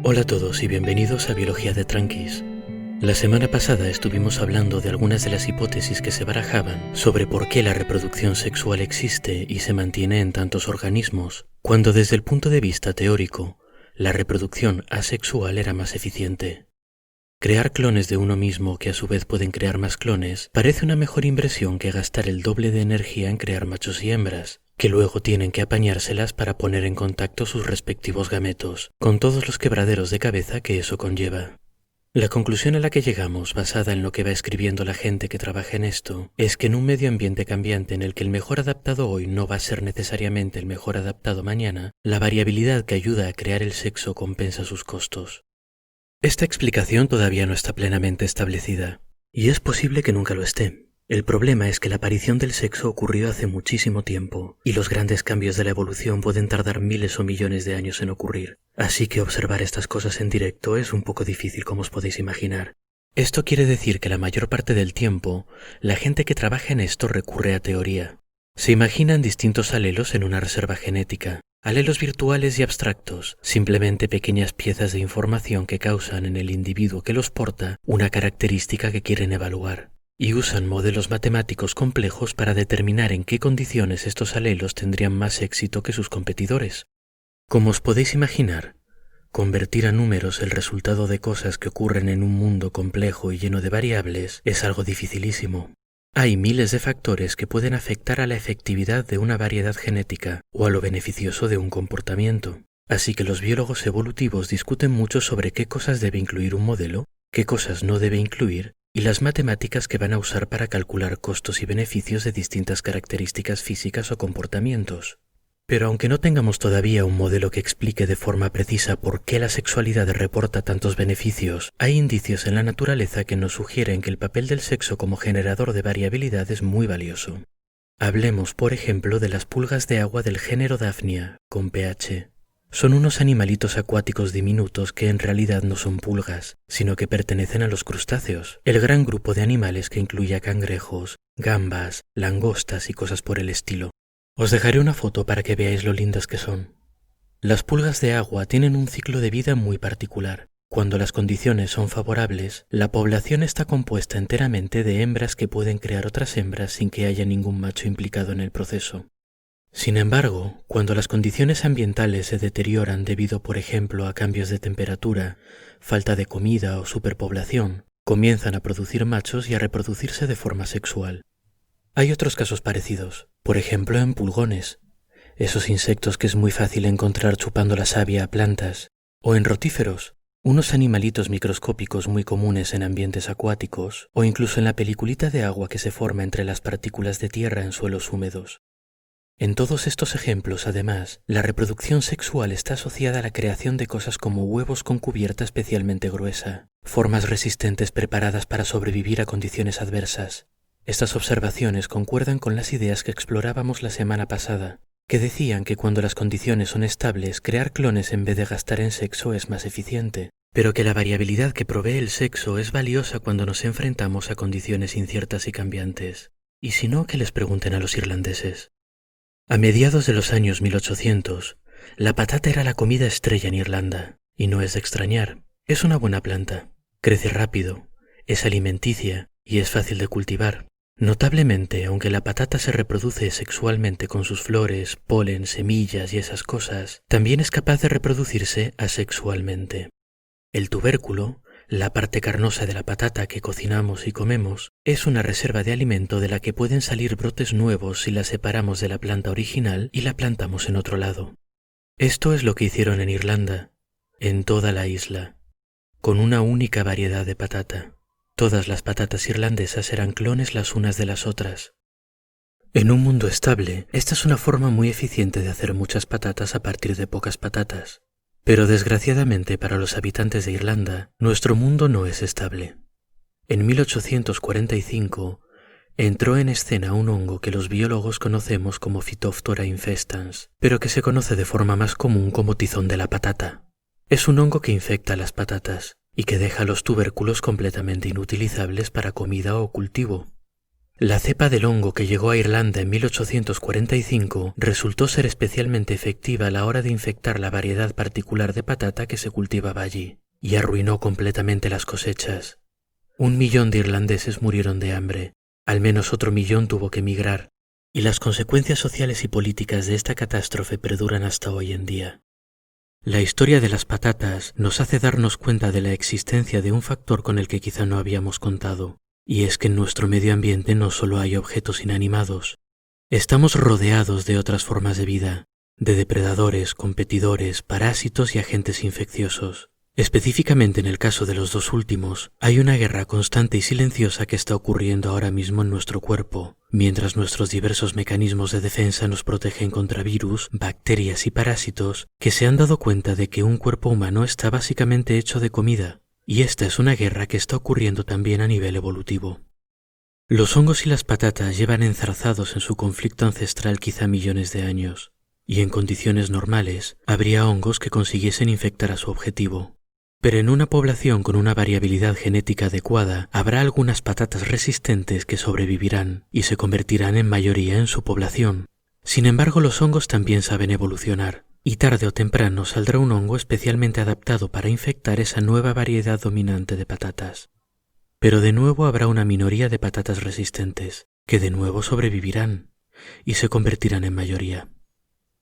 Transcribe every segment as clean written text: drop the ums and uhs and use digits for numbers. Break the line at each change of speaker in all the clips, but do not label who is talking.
Hola a todos y bienvenidos a Biología de Tranquis. La semana pasada estuvimos hablando de algunas de las hipótesis que se barajaban sobre por qué la reproducción sexual existe y se mantiene en tantos organismos, cuando desde el punto de vista teórico, la reproducción asexual era más eficiente. Crear clones de uno mismo que a su vez pueden crear más clones parece una mejor inversión que gastar el doble de energía en crear machos y hembras, que luego tienen que apañárselas para poner en contacto sus respectivos gametos, con todos los quebraderos de cabeza que eso conlleva. La conclusión a la que llegamos, basada en lo que va escribiendo la gente que trabaja en esto, es que en un medio ambiente cambiante en el que el mejor adaptado hoy no va a ser necesariamente el mejor adaptado mañana, la variabilidad que ayuda a crear el sexo compensa sus costos. Esta explicación todavía no está plenamente establecida, y es posible que nunca lo esté. El problema es que la aparición del sexo ocurrió hace muchísimo tiempo, y los grandes cambios de la evolución pueden tardar miles o millones de años en ocurrir. Así que observar estas cosas en directo es un poco difícil, como os podéis imaginar. Esto quiere decir que la mayor parte del tiempo, la gente que trabaja en esto recurre a teoría. Se imaginan distintos alelos en una reserva genética, alelos virtuales y abstractos, simplemente pequeñas piezas de información que causan en el individuo que los porta una característica que quieren evaluar. Y usan modelos matemáticos complejos para determinar en qué condiciones estos alelos tendrían más éxito que sus competidores. Como os podéis imaginar, convertir a números el resultado de cosas que ocurren en un mundo complejo y lleno de variables es algo dificilísimo. Hay miles de factores que pueden afectar a la efectividad de una variedad genética o a lo beneficioso de un comportamiento. Así que los biólogos evolutivos discuten mucho sobre qué cosas debe incluir un modelo, qué cosas no debe incluir, y las matemáticas que van a usar para calcular costos y beneficios de distintas características físicas o comportamientos. Pero aunque no tengamos todavía un modelo que explique de forma precisa por qué la sexualidad reporta tantos beneficios, hay indicios en la naturaleza que nos sugieren que el papel del sexo como generador de variabilidad es muy valioso. Hablemos, por ejemplo, de las pulgas de agua del género Daphnia, con pH. Son unos animalitos acuáticos diminutos que en realidad no son pulgas, sino que pertenecen a los crustáceos, el gran grupo de animales que incluye a cangrejos, gambas, langostas y cosas por el estilo. Os dejaré una foto para que veáis lo lindas que son. Las pulgas de agua tienen un ciclo de vida muy particular. Cuando las condiciones son favorables, la población está compuesta enteramente de hembras que pueden crear otras hembras sin que haya ningún macho implicado en el proceso. Sin embargo, cuando las condiciones ambientales se deterioran debido, por ejemplo, a cambios de temperatura, falta de comida o superpoblación, comienzan a producir machos y a reproducirse de forma sexual. Hay otros casos parecidos, por ejemplo en pulgones, esos insectos que es muy fácil encontrar chupando la savia a plantas, o en rotíferos, unos animalitos microscópicos muy comunes en ambientes acuáticos, o incluso en la peliculita de agua que se forma entre las partículas de tierra en suelos húmedos. En todos estos ejemplos, además, la reproducción sexual está asociada a la creación de cosas como huevos con cubierta especialmente gruesa, formas resistentes preparadas para sobrevivir a condiciones adversas. Estas observaciones concuerdan con las ideas que explorábamos la semana pasada, que decían que cuando las condiciones son estables, crear clones en vez de gastar en sexo es más eficiente, pero que la variabilidad que provee el sexo es valiosa cuando nos enfrentamos a condiciones inciertas y cambiantes. Y si no, que les pregunten a los irlandeses. A mediados de los años 1800, la patata era la comida estrella en Irlanda, y no es de extrañar. Es una buena planta, crece rápido, es alimenticia y es fácil de cultivar. Notablemente, aunque la patata se reproduce sexualmente con sus flores, polen, semillas y esas cosas, también es capaz de reproducirse asexualmente. El tubérculo, la parte carnosa de la patata que cocinamos y comemos, es una reserva de alimento de la que pueden salir brotes nuevos si la separamos de la planta original y la plantamos en otro lado. Esto es lo que hicieron en Irlanda, en toda la isla, con una única variedad de patata. Todas las patatas irlandesas eran clones las unas de las otras. En un mundo estable, esta es una forma muy eficiente de hacer muchas patatas a partir de pocas patatas. Pero desgraciadamente para los habitantes de Irlanda, nuestro mundo no es estable. En 1845 entró en escena un hongo que los biólogos conocemos como Phytophthora infestans, pero que se conoce de forma más común como tizón de la patata. Es un hongo que infecta las patatas y que deja los tubérculos completamente inutilizables para comida o cultivo. La cepa del hongo que llegó a Irlanda en 1845 resultó ser especialmente efectiva a la hora de infectar la variedad particular de patata que se cultivaba allí, y arruinó completamente las cosechas. 1 millón de irlandeses murieron de hambre, al menos otro millón tuvo que emigrar, y las consecuencias sociales y políticas de esta catástrofe perduran hasta hoy en día. La historia de las patatas nos hace darnos cuenta de la existencia de un factor con el que quizá no habíamos contado, y es que en nuestro medio ambiente no solo hay objetos inanimados, estamos rodeados de otras formas de vida, de depredadores, competidores, parásitos y agentes infecciosos. Específicamente en el caso de los dos últimos, hay una guerra constante y silenciosa que está ocurriendo ahora mismo en nuestro cuerpo, mientras nuestros diversos mecanismos de defensa nos protegen contra virus, bacterias y parásitos que se han dado cuenta de que un cuerpo humano está básicamente hecho de comida, y esta es una guerra que está ocurriendo también a nivel evolutivo. Los hongos y las patatas llevan enzarzados en su conflicto ancestral quizá millones de años, y en condiciones normales habría hongos que consiguiesen infectar a su objetivo. Pero en una población con una variabilidad genética adecuada, habrá algunas patatas resistentes que sobrevivirán y se convertirán en mayoría en su población. Sin embargo, los hongos también saben evolucionar, y tarde o temprano saldrá un hongo especialmente adaptado para infectar esa nueva variedad dominante de patatas. Pero de nuevo habrá una minoría de patatas resistentes, que de nuevo sobrevivirán y se convertirán en mayoría.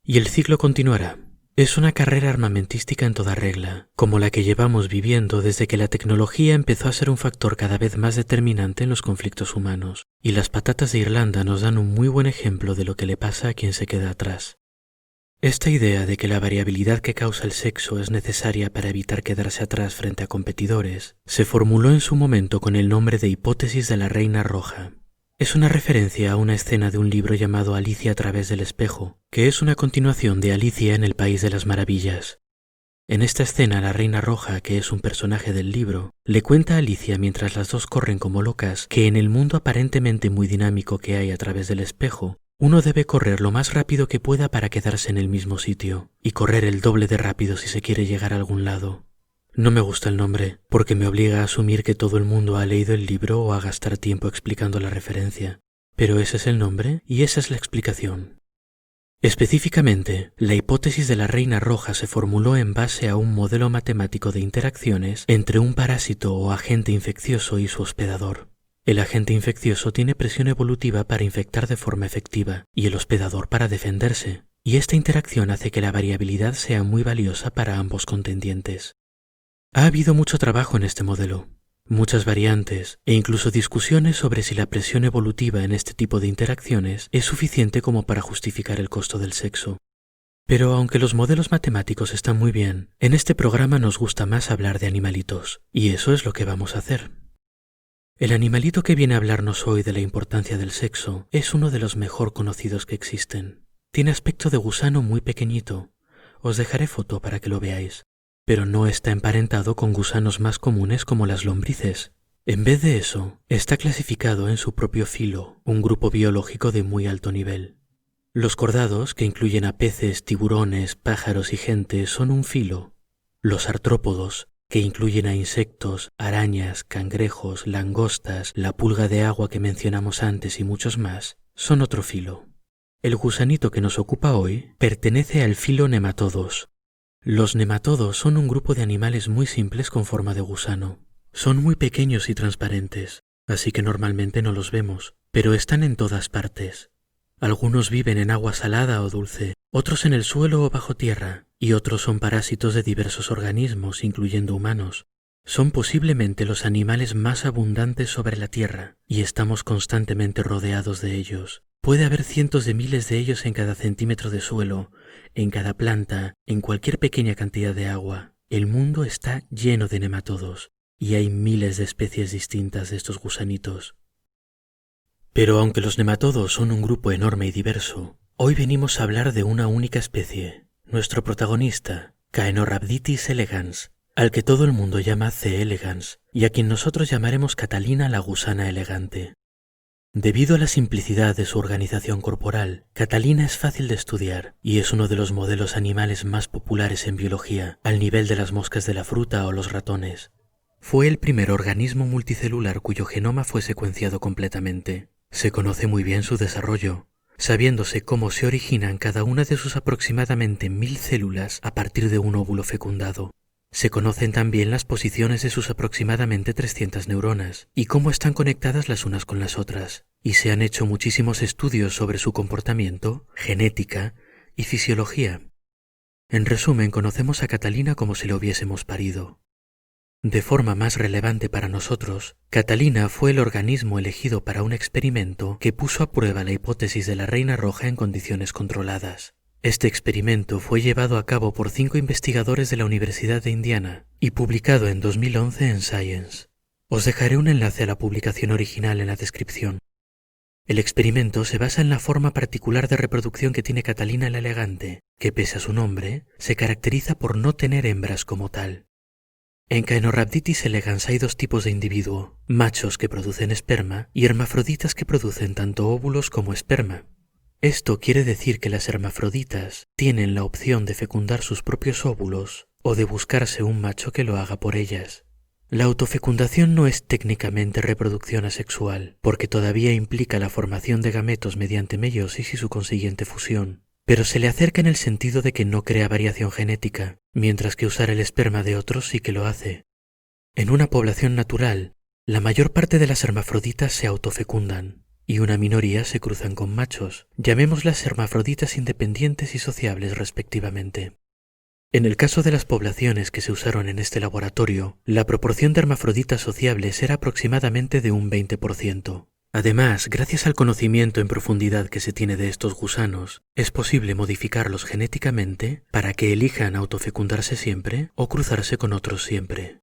Y el ciclo continuará. Es una carrera armamentística en toda regla, como la que llevamos viviendo desde que la tecnología empezó a ser un factor cada vez más determinante en los conflictos humanos, y las patatas de Irlanda nos dan un muy buen ejemplo de lo que le pasa a quien se queda atrás. Esta idea de que la variabilidad que causa el sexo es necesaria para evitar quedarse atrás frente a competidores, se formuló en su momento con el nombre de hipótesis de la Reina Roja. Es una referencia a una escena de un libro llamado Alicia a través del espejo, que es una continuación de Alicia en el País de las Maravillas. En esta escena, la Reina Roja, que es un personaje del libro, le cuenta a Alicia mientras las dos corren como locas que en el mundo aparentemente muy dinámico que hay a través del espejo, uno debe correr lo más rápido que pueda para quedarse en el mismo sitio, y correr el doble de rápido si se quiere llegar a algún lado. No me gusta el nombre, porque me obliga a asumir que todo el mundo ha leído el libro o a gastar tiempo explicando la referencia. Pero ese es el nombre y esa es la explicación. Específicamente, la hipótesis de la Reina Roja se formuló en base a un modelo matemático de interacciones entre un parásito o agente infeccioso y su hospedador. El agente infeccioso tiene presión evolutiva para infectar de forma efectiva y el hospedador para defenderse, y esta interacción hace que la variabilidad sea muy valiosa para ambos contendientes. Ha habido mucho trabajo en este modelo, muchas variantes e incluso discusiones sobre si la presión evolutiva en este tipo de interacciones es suficiente como para justificar el costo del sexo. Pero aunque los modelos matemáticos están muy bien, en este programa nos gusta más hablar de animalitos, y eso es lo que vamos a hacer. El animalito que viene a hablarnos hoy de la importancia del sexo es uno de los mejor conocidos que existen. Tiene aspecto de gusano muy pequeñito. Os dejaré foto para que lo veáis. Pero no está emparentado con gusanos más comunes como las lombrices. En vez de eso, está clasificado en su propio filo, un grupo biológico de muy alto nivel. Los cordados, que incluyen a peces, tiburones, pájaros y gente, son un filo. Los artrópodos, que incluyen a insectos, arañas, cangrejos, langostas, la pulga de agua que mencionamos antes y muchos más, son otro filo. El gusanito que nos ocupa hoy pertenece al filo Nematodos. Los nematodos son un grupo de animales muy simples con forma de gusano. Son muy pequeños y transparentes, así que normalmente no los vemos, pero están en todas partes. Algunos viven en agua salada o dulce, otros en el suelo o bajo tierra, y otros son parásitos de diversos organismos, incluyendo humanos. Son posiblemente los animales más abundantes sobre la Tierra, y estamos constantemente rodeados de ellos. Puede haber cientos de miles de ellos en cada centímetro de suelo, en cada planta, en cualquier pequeña cantidad de agua. El mundo está lleno de nematodos, y hay miles de especies distintas de estos gusanitos. Pero aunque los nematodos son un grupo enorme y diverso, hoy venimos a hablar de una única especie, nuestro protagonista, Caenorhabditis elegans, al que todo el mundo llama C. elegans, y a quien nosotros llamaremos Catalina la gusana elegante. Debido a la simplicidad de su organización corporal, Catalina es fácil de estudiar y es uno de los modelos animales más populares en biología, al nivel de las moscas de la fruta o los ratones. Fue el primer organismo multicelular cuyo genoma fue secuenciado completamente. Se conoce muy bien su desarrollo, sabiéndose cómo se originan cada una de sus aproximadamente 1000 células a partir de un óvulo fecundado. Se conocen también las posiciones de sus aproximadamente 300 neuronas y cómo están conectadas las unas con las otras, y se han hecho muchísimos estudios sobre su comportamiento, genética y fisiología. En resumen, conocemos a Catalina como si la hubiésemos parido. De forma más relevante para nosotros, Catalina fue el organismo elegido para un experimento que puso a prueba la hipótesis de la reina roja en condiciones controladas. Este experimento fue llevado a cabo por 5 investigadores de la Universidad de Indiana y publicado en 2011 en Science. Os dejaré un enlace a la publicación original en la descripción. El experimento se basa en la forma particular de reproducción que tiene Catalina la elegante, que pese a su nombre, se caracteriza por no tener hembras como tal. En Caenorhabditis elegans hay 2 tipos de individuo, machos que producen esperma y hermafroditas que producen tanto óvulos como esperma. Esto quiere decir que las hermafroditas tienen la opción de fecundar sus propios óvulos o de buscarse un macho que lo haga por ellas. La autofecundación no es técnicamente reproducción asexual, porque todavía implica la formación de gametos mediante meiosis y su consiguiente fusión, pero se le acerca en el sentido de que no crea variación genética, mientras que usar el esperma de otros sí que lo hace. En una población natural, la mayor parte de las hermafroditas se autofecundan, y una minoría se cruzan con machos, llamémoslas hermafroditas independientes y sociables respectivamente. En el caso de las poblaciones que se usaron en este laboratorio, la proporción de hermafroditas sociables era aproximadamente de un 20%. Además, gracias al conocimiento en profundidad que se tiene de estos gusanos, es posible modificarlos genéticamente para que elijan autofecundarse siempre o cruzarse con otros siempre.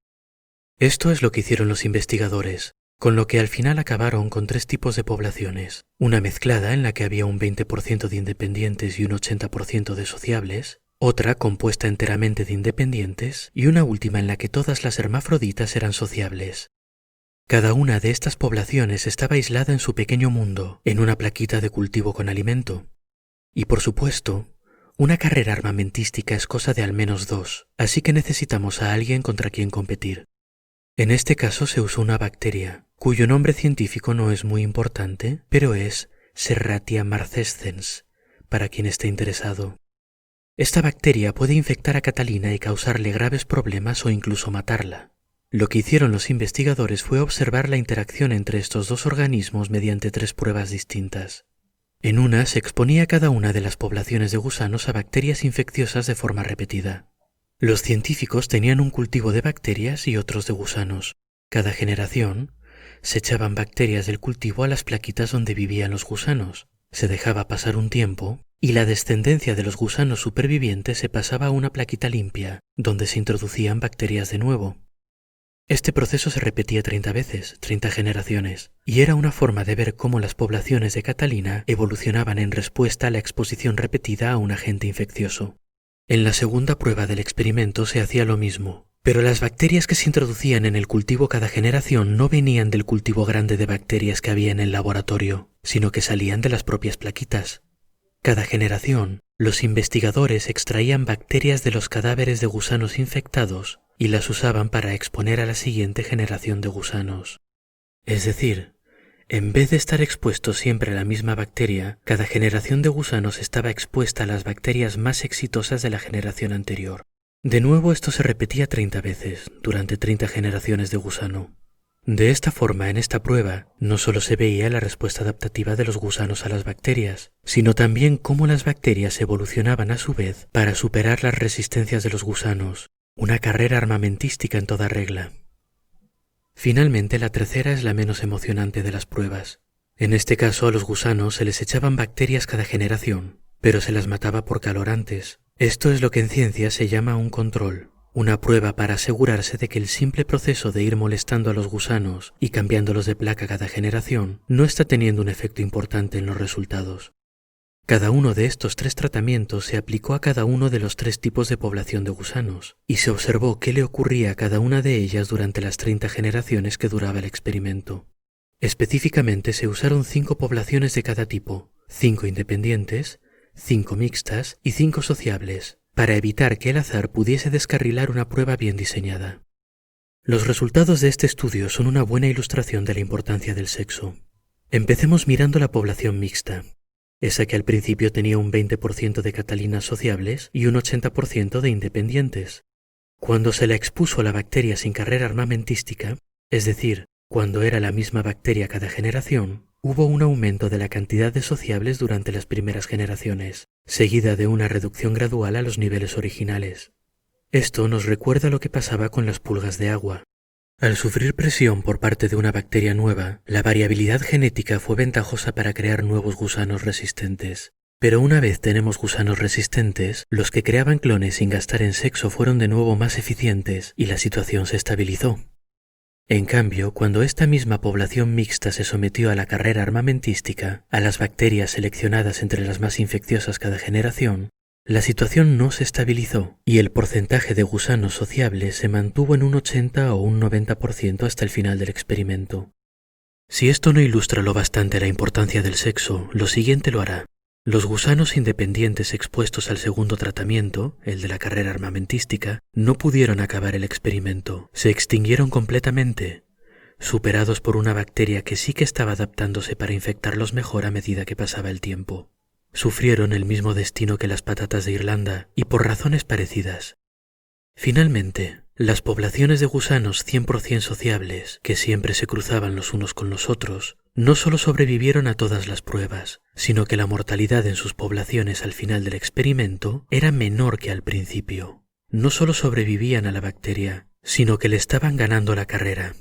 Esto es lo que hicieron los investigadores, con lo que al final acabaron con 3 tipos de poblaciones: una mezclada en la que había un 20% de independientes y un 80% de sociables, otra compuesta enteramente de independientes y una última en la que todas las hermafroditas eran sociables. Cada una de estas poblaciones estaba aislada en su pequeño mundo, en una plaquita de cultivo con alimento. Y por supuesto, una carrera armamentística es cosa de al menos 2, así que necesitamos a alguien contra quien competir. En este caso se usó una bacteria, cuyo nombre científico no es muy importante, pero es Serratia marcescens, para quien esté interesado. Esta bacteria puede infectar a Catalina y causarle graves problemas o incluso matarla. Lo que hicieron los investigadores fue observar la interacción entre estos 2 organismos mediante 3 pruebas distintas. En una se exponía cada una de las poblaciones de gusanos a bacterias infecciosas de forma repetida. Los científicos tenían un cultivo de bacterias y otros de gusanos. Cada generación se echaban bacterias del cultivo a las plaquitas donde vivían los gusanos. Se dejaba pasar un tiempo y la descendencia de los gusanos supervivientes se pasaba a una plaquita limpia, donde se introducían bacterias de nuevo. Este proceso se repetía 30 veces, 30 generaciones, y era una forma de ver cómo las poblaciones de Catalina evolucionaban en respuesta a la exposición repetida a un agente infeccioso. En la segunda prueba del experimento se hacía lo mismo, pero las bacterias que se introducían en el cultivo cada generación no venían del cultivo grande de bacterias que había en el laboratorio, sino que salían de las propias plaquitas. Cada generación, los investigadores extraían bacterias de los cadáveres de gusanos infectados y las usaban para exponer a la siguiente generación de gusanos. Es decir, en vez de estar expuesto siempre a la misma bacteria, cada generación de gusanos estaba expuesta a las bacterias más exitosas de la generación anterior. De nuevo esto se repetía 30 veces, durante 30 generaciones de gusano. De esta forma, en esta prueba, no solo se veía la respuesta adaptativa de los gusanos a las bacterias, sino también cómo las bacterias evolucionaban a su vez para superar las resistencias de los gusanos, una carrera armamentística en toda regla. Finalmente, la tercera es la menos emocionante de las pruebas. En este caso, a los gusanos se les echaban bacterias cada generación, pero se las mataba por calor antes. Esto es lo que en ciencia se llama un control. Una prueba para asegurarse de que el simple proceso de ir molestando a los gusanos y cambiándolos de placa cada generación no está teniendo un efecto importante en los resultados. Cada uno de estos 3 tratamientos se aplicó a cada uno de los 3 tipos de población de gusanos y se observó qué le ocurría a cada una de ellas durante las 30 generaciones que duraba el experimento. Específicamente se usaron 5 poblaciones de cada tipo, 5 independientes, 5 mixtas y 5 sociables, para evitar que el azar pudiese descarrilar una prueba bien diseñada. Los resultados de este estudio son una buena ilustración de la importancia del sexo. Empecemos mirando la población mixta, esa que al principio tenía un 20% de catalinas sociables y un 80% de independientes. Cuando se la expuso a la bacteria sin carrera armamentística, es decir, cuando era la misma bacteria cada generación, hubo un aumento de la cantidad de sociables durante las primeras generaciones, seguida de una reducción gradual a los niveles originales. Esto nos recuerda lo que pasaba con las pulgas de agua. Al sufrir presión por parte de una bacteria nueva, la variabilidad genética fue ventajosa para crear nuevos gusanos resistentes. Pero una vez tenemos gusanos resistentes, los que creaban clones sin gastar en sexo fueron de nuevo más eficientes y la situación se estabilizó. En cambio, cuando esta misma población mixta se sometió a la carrera armamentística, a las bacterias seleccionadas entre las más infecciosas cada generación, la situación no se estabilizó y el porcentaje de gusanos sociables se mantuvo en un 80 o un 90% hasta el final del experimento. Si esto no ilustra lo bastante la importancia del sexo, lo siguiente lo hará. Los gusanos independientes expuestos al segundo tratamiento, el de la carrera armamentística, no pudieron acabar el experimento, se extinguieron completamente, superados por una bacteria que sí que estaba adaptándose para infectarlos mejor a medida que pasaba el tiempo. Sufrieron el mismo destino que las patatas de Irlanda y por razones parecidas. Finalmente, las poblaciones de gusanos 100% sociables, que siempre se cruzaban los unos con los otros, no solo sobrevivieron a todas las pruebas, sino que la mortalidad en sus poblaciones al final del experimento era menor que al principio. No solo sobrevivían a la bacteria, sino que le estaban ganando la carrera.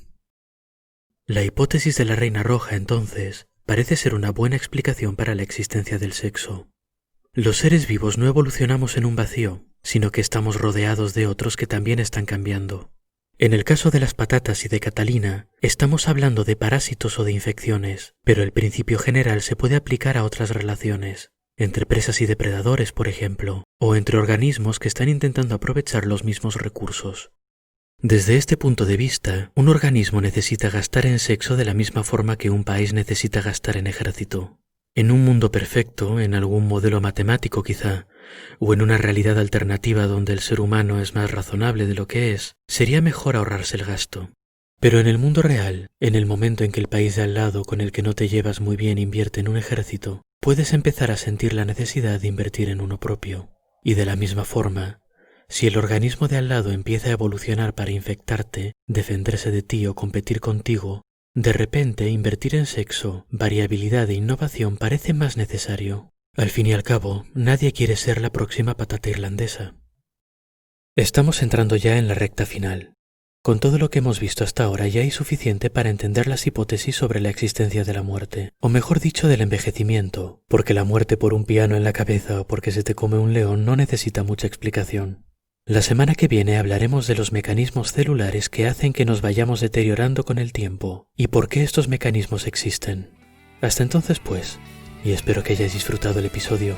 La hipótesis de la reina roja, entonces, parece ser una buena explicación para la existencia del sexo. Los seres vivos no evolucionamos en un vacío, sino que estamos rodeados de otros que también están cambiando. En el caso de las patatas y de Catalina, estamos hablando de parásitos o de infecciones, pero el principio general se puede aplicar a otras relaciones, entre presas y depredadores, por ejemplo, o entre organismos que están intentando aprovechar los mismos recursos. Desde este punto de vista, un organismo necesita gastar en sexo de la misma forma que un país necesita gastar en ejército. En un mundo perfecto, en algún modelo matemático quizá, o en una realidad alternativa donde el ser humano es más razonable de lo que es, sería mejor ahorrarse el gasto. Pero en el mundo real, en el momento en que el país de al lado con el que no te llevas muy bien invierte en un ejército, puedes empezar a sentir la necesidad de invertir en uno propio. Y de la misma forma, si el organismo de al lado empieza a evolucionar para infectarte, defenderse de ti o competir contigo, de repente invertir en sexo, variabilidad e innovación parece más necesario. Al fin y al cabo, nadie quiere ser la próxima patata irlandesa. Estamos entrando ya en la recta final. Con todo lo que hemos visto hasta ahora ya hay suficiente para entender las hipótesis sobre la existencia de la muerte, o mejor dicho del envejecimiento, porque la muerte por un piano en la cabeza o porque se te come un león no necesita mucha explicación. La semana que viene hablaremos de los mecanismos celulares que hacen que nos vayamos deteriorando con el tiempo y por qué estos mecanismos existen. Hasta entonces pues, y espero que hayáis disfrutado el episodio,